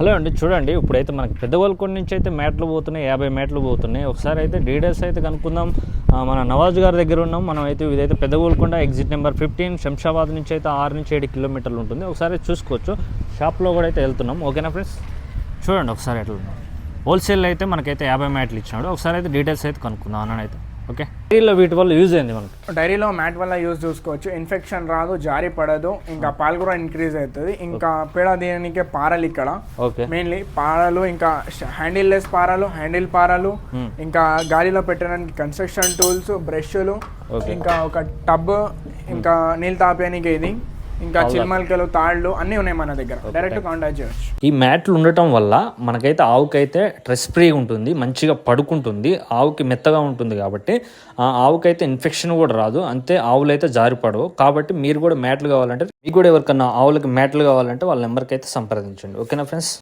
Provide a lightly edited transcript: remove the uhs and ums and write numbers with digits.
Hello అండి, చూడండి ఇప్పుడైతే మనకి పెద్దగోల్కొండ నుంచి అయితే మేటలు పోతున్నాయి, 50 మేటలు పోతున్నాయి. ఒకసారి అయితే డీటెయిల్స్ అయితే కనుక్కుందాం. మన నవాజ్ గారి దగ్గర ఉన్నాం మనం. అయితే ఇదైతే పెద్దగోల్కొండ ఎగ్జిట్ నెంబర్ 15 శంషాబాద్ నుంచి అయితే 6 నుంచి 7 కిలోమీటర్లు ఉంటుంది. ఒకసారి చూసుకోవచ్చు. షాప్లో కూడా అయితే వెళ్తున్నాం. ఓకేనా ఫ్రెండ్స్, చూడండి ఒకసారి ఎట్లా ఉన్నాం. హోల్సేల్ అయితే మనకైతే 50 మేటలు ఇచ్చినాడు. ఒకసారి అయితే డీటెయిల్స్ అయితే కనుక్కుందాం అన్న. అయితే ఓకే, డైరీలో వీటి వల్ల యూజ్ అయింది మనకి. డైరీలో మ్యాట్ వల్ల యూజ్ చూసుకోవచ్చు. ఇన్ఫెక్షన్ రాదు, జారి పడదు, ఇంకా పాలు కూడా ఇంక్రీజ్ అవుతుంది. ఇంకా పేడ దీనికి పారలు ఇక్కడ ఓకే, మెయిన్లీ పారలు, ఇంకా హ్యాండిల్ లెస్ పారలు, హ్యాండిల్ పారలు, ఇంకా గాలిలో పెట్టడానికి కన్స్ట్రక్షన్ టూల్స్, బ్రష్లు, ఇంకా ఒక టబ్, ఇంకా నీళ్ళు తాపేయడానికి ఇది, ఇంకా చిల్మల్కలు, తాళ్ళు అన్నీ ఉన్నాయి మన దగ్గర. డైరెక్ట్ కాంటాక్ట్ చేయవచ్చు. ఈ మ్యాట్లు ఉండటం వల్ల మనకైతే ఆవుకైతే స్ట్రెస్ ఫ్రీగా ఉంటుంది, మంచిగా పడుకుంటుంది, ఆవుకి మెత్తగా ఉంటుంది. కాబట్టి ఆవుకైతే ఇన్ఫెక్షన్ కూడా రాదు, అంతే ఆవులు అయితే జారిపడవు. కాబట్టి మీరు కూడా మ్యాట్లు కావాలంటే, మీకు కూడా ఎవరికన్నా ఆవులకి మ్యాట్లు కావాలంటే వాళ్ళ నెంబర్కి అయితే సంప్రదించండి. ఓకేనా ఫ్రెండ్స్.